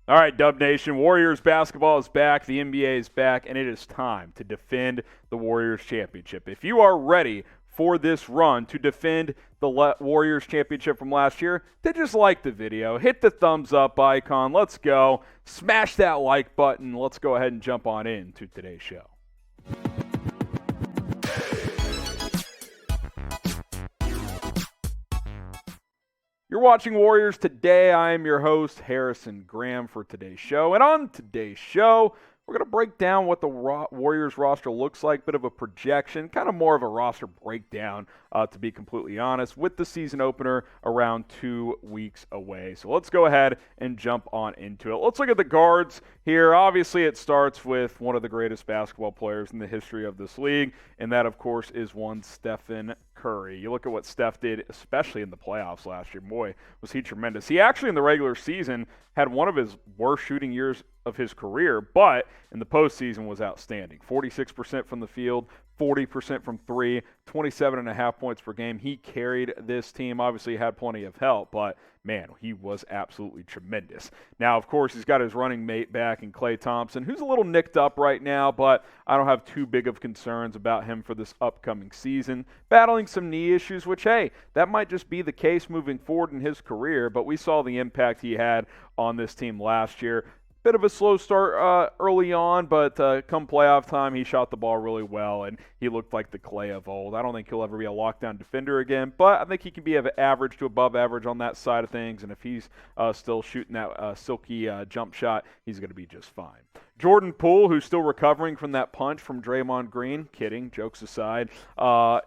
All right, Dub Nation, Warriors basketball is back, the NBA is back, and it is time to defend the Warriors championship. If you are ready for this run to defend the Warriors championship from last year, then just like the video, hit the thumbs up icon, let's go, smash that like button, let's go ahead and jump on into today's show. You're watching Warriors Today. I am your host, Harrison Graham, for today's show. And on today's show, we're going to break down what the Warriors roster looks like, bit of a projection, kind of more of a roster breakdown, to be completely honest, with the season opener around 2 weeks away. So let's go ahead and jump on into it. Let's look at the guards here. Obviously, it starts with one of the greatest basketball players in the history of this league, and that, of course, is one Stephen Curry. You look at what Steph did, especially in the playoffs last year. Boy, was he tremendous. He actually, in the regular season, had one of his worst shooting years of his career, but in the postseason was outstanding. 46% from the field, 40% from three, 27.5 points per game. He carried this team. Obviously, he had plenty of help, but man, he was absolutely tremendous. Now, of course, he's got his running mate back in Klay Thompson, who's a little nicked up right now, but I don't have too big of concerns about him for this upcoming season. Battling some knee issues, which, hey, that might just be the case moving forward in his career, but we saw the impact he had on this team last year. Bit of a slow start early on, but come playoff time, he shot the ball really well, and he looked like the Klay of old. I don't think he'll ever be a lockdown defender again, but I think he can be of average to above average on that side of things, and if he's still shooting that silky jump shot, he's going to be just fine. Jordan Poole, who's still recovering from that punch from Draymond Green, kidding, jokes aside,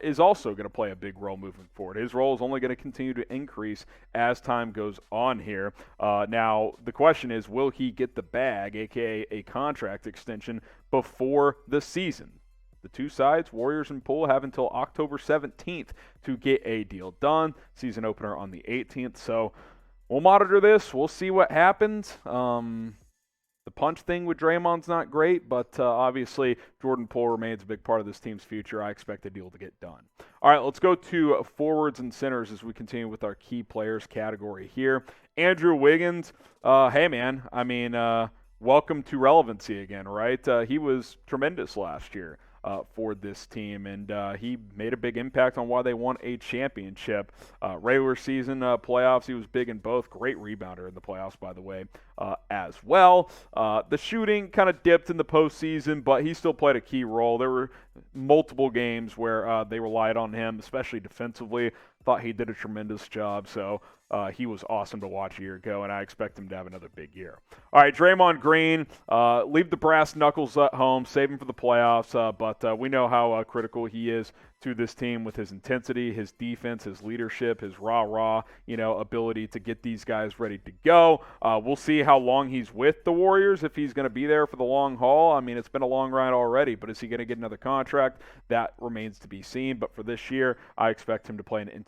is also going to play a big role moving forward. His role is only going to continue to increase as time goes on here. Now, the question is, will he get the bag, a.k.a. a contract extension, before the season? The two sides, Warriors and Poole, have until October 17th to get a deal done. Season opener on the 18th, so we'll monitor this. We'll see what happens. The punch thing with Draymond's not great, but obviously Jordan Poole remains a big part of this team's future. I expect the deal to get done. All right, let's go to forwards and centers as we continue with our key players category here. Andrew Wiggins, hey man, I mean, welcome to relevancy again, right? He was tremendous last year for this team, and he made a big impact on why they won a championship. Regular season playoffs, he was big in both. Great rebounder in the playoffs, by the way, as well. The shooting kind of dipped in the postseason, but he still played a key role. There were multiple games where they relied on him, especially defensively. Thought he did a tremendous job, so he was awesome to watch a year ago, and I expect him to have another big year. All right, Draymond Green, leave the brass knuckles at home, save him for the playoffs, but we know how critical he is to this team with his intensity, his defense, his leadership, his rah-rah, ability to get these guys ready to go. We'll see how long he's with the Warriors, if he's going to be there for the long haul. I mean, it's been a long ride already, but is he going to get another contract? That remains to be seen, but for this year, I expect him to play an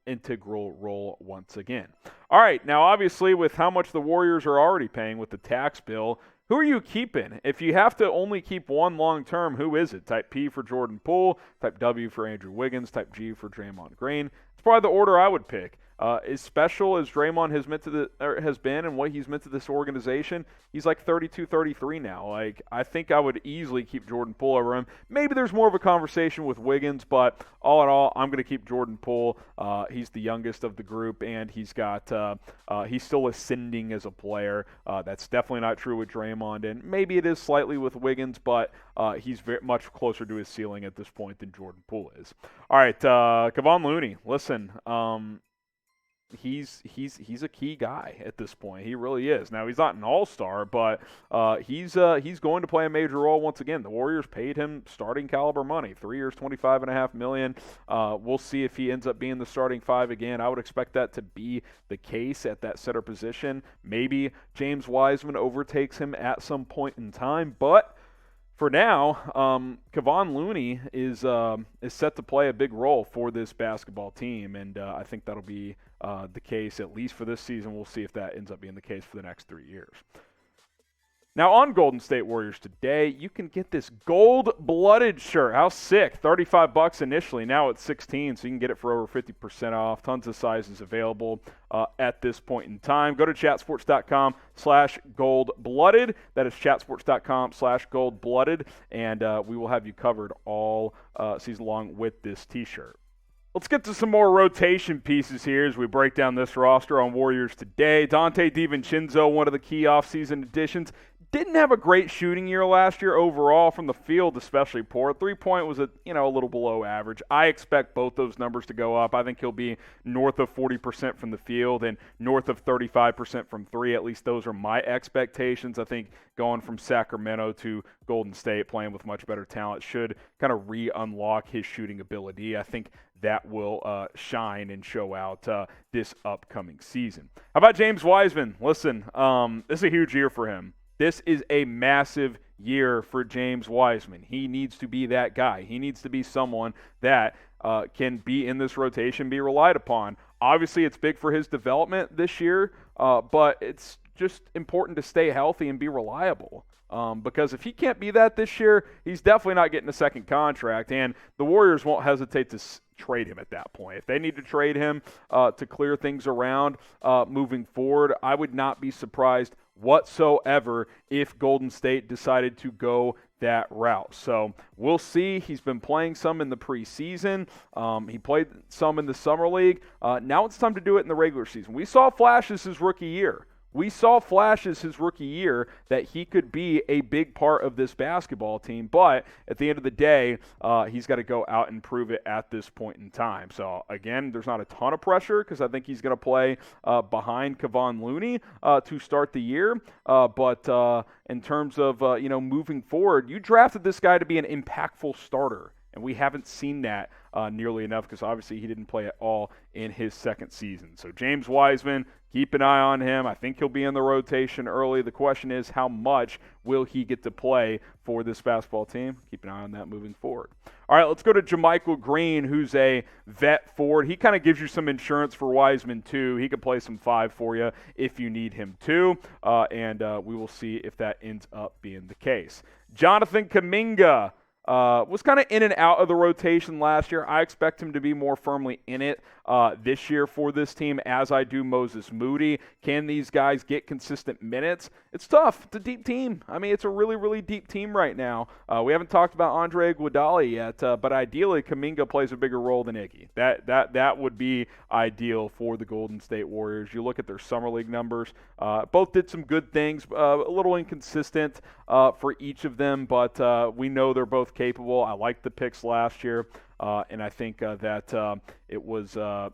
integral role once again. All right, now obviously with how much the Warriors are already paying with the tax bill, who are you keeping? If you have to only keep one long-term, who is it? Type P for Jordan Poole, type W for Andrew Wiggins, type G for Draymond Green. It's probably the order I would pick. As special as Draymond has been and what he's meant to this organization, he's like 32, 33 now. Like, I think I would easily keep Jordan Poole over him. Maybe there's more of a conversation with Wiggins, but all in all, I'm going to keep Jordan Poole. He's the youngest of the group, and he's still ascending as a player. That's definitely not true with Draymond, and maybe it is slightly with Wiggins, but he's very much closer to his ceiling at this point than Jordan Poole is. All right, Kevon Looney, listen, he's a key guy at this point. He really is. Now, he's not an all-star, but he's going to play a major role once again. The Warriors paid him starting caliber money, 3 years, $25.5 million. We'll see if he ends up being the starting five again. I would expect that to be the case at that center position. Maybe James Wiseman overtakes him at some point in time, but for now, Kevon Looney is set to play a big role for this basketball team, and I think that'll be the case at least for this season. We'll see if that ends up being the case for the next 3 years. Now on Golden State Warriors today, you can get this gold-blooded shirt. How sick. $35 initially. Now it's $16, so you can get it for over 50% off. Tons of sizes available at this point in time. Go to chatsports.com/goldblooded. That is chatsports.com/goldblooded, and we will have you covered all season long with this t-shirt. Let's get to some more rotation pieces here as we break down this roster on Warriors today. Donte DiVincenzo, one of the key offseason additions. Didn't have a great shooting year last year overall from the field, especially poor. 3-point was a little below average. I expect both those numbers to go up. I think he'll be north of 40% from the field and north of 35% from three. At least those are my expectations. I think going from Sacramento to Golden State, playing with much better talent, should kind of re-unlock his shooting ability. I think that will shine and show out this upcoming season. How about James Wiseman? Listen, this is a huge year for him. This is a massive year for James Wiseman. He needs to be that guy. He needs to be someone that can be in this rotation, be relied upon. Obviously, it's big for his development this year, but it's just important to stay healthy and be reliable. Because if he can't be that this year, he's definitely not getting a second contract, and the Warriors won't hesitate to trade him at that point. If they need to trade him to clear things around moving forward, I would not be surprised whatsoever if Golden State decided to go that route. So we'll see. He's been playing some in the preseason. He played some in the summer league. Now it's time to do it in the regular season. We saw flashes his rookie year. That he could be a big part of this basketball team, but at the end of the day, he's got to go out and prove it at this point in time. So again, there's not a ton of pressure because I think he's going to play behind Kevon Looney to start the year. But in terms of moving forward, you drafted this guy to be an impactful starter. And we haven't seen that nearly enough because obviously he didn't play at all in his second season. So James Wiseman, keep an eye on him. I think he'll be in the rotation early. The question is, how much will he get to play for this basketball team? Keep an eye on that moving forward. All right, let's go to JaMychal Green, who's a vet forward. He kind of gives you some insurance for Wiseman, too. He could play some 5 for you if you need him to, and we will see if that ends up being the case. Jonathan Kuminga was kind of in and out of the rotation last year. I expect him to be more firmly in it this year for this team, as I do Moses Moody. Can these guys get consistent minutes? It's tough. It's a deep team. I mean, it's a really, really deep team right now. We haven't talked about Andre Iguodala yet, but ideally Kuminga plays a bigger role than Iggy. That would be ideal for the Golden State Warriors. You look at their summer league numbers. Both did some good things, a little inconsistent for each of them, but we know they're both capable. I liked the picks last year, and I think that it was, a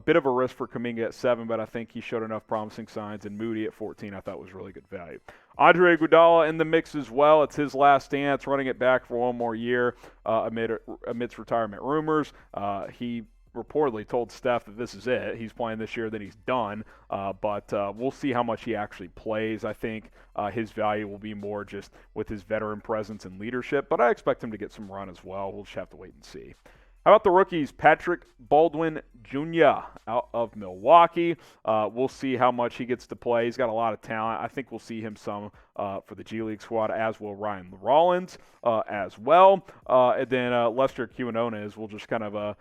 bit of a risk for Kuminga at 7, but I think he showed enough promising signs, and Moody at 14 I thought was really good value. Andre Iguodala in the mix as well. It's his last dance, running it back for one more year amidst retirement rumors. He reportedly told Steph that this is it. He's playing this year, then he's done. But we'll see how much he actually plays. I think his value will be more just with his veteran presence and leadership, but I expect him to get some run as well. We'll just have to wait and see. How about the rookies? Patrick Baldwin Jr. out of Milwaukee. We'll see how much he gets to play. He's got a lot of talent. I think we'll see him some for the G League squad, as will Ryan Rollins as well. And then Lester Quinones will just kind of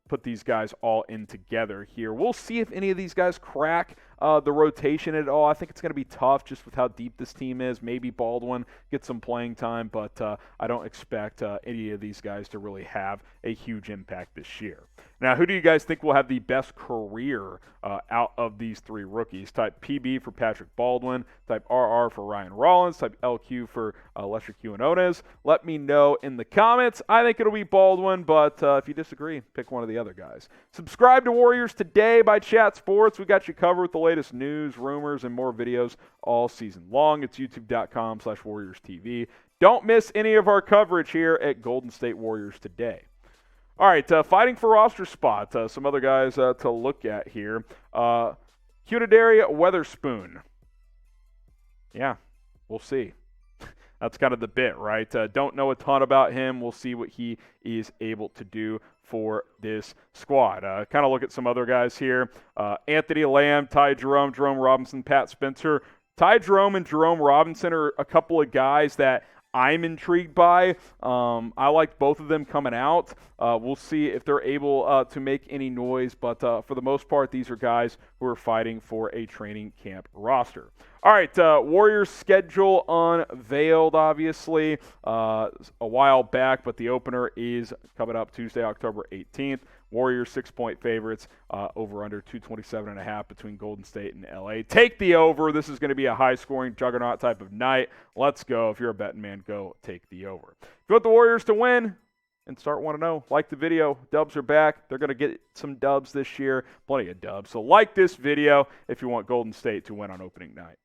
put these guys all in together here. We'll see if any of these guys crack the rotation at all. I think it's going to be tough just with how deep this team is. Maybe Baldwin gets some playing time, but I don't expect any of these guys to really have a huge impact this year. Now, who do you guys think will have the best career out of these 3 rookies? Type PB for Patrick Baldwin, type RR for Ryan Rollins, type LQ for Lester Quinones. Let me know in the comments. I think it'll be Baldwin, but if you disagree, pick one of the other guys. Subscribe to Warriors Today by Chat Sports. We got you covered with the latest news, rumors, and more videos all season long. It's youtube.com/WarriorsTV. Don't miss any of our coverage here at Golden State Warriors Today. All right, fighting for roster spots. Some other guys to look at here. Quinndary Weatherspoon. Yeah, we'll see. That's kind of the bit, right? Don't know a ton about him. We'll see what he is able to do for this squad. Kind of look at some other guys here. Anthony Lamb, Ty Jerome, Jerome Robinson, Pat Spencer. Ty Jerome and Jerome Robinson are a couple of guys that I'm intrigued by. I like both of them coming out. We'll see if they're able to make any noise, but for the most part, these are guys who are fighting for a training camp roster. All right, Warriors schedule unveiled, obviously, a while back, but the opener is coming up Tuesday, October 18th. Warriors 6-point favorites, over under 227.5 between Golden State and LA. Take the over. This is going to be a high-scoring juggernaut type of night. Let's go. If you're a betting man, go take the over. If you want the Warriors to win and start 1-0, like the video. Dubs are back. They're going to get some dubs this year. Plenty of dubs. So like this video if you want Golden State to win on opening night.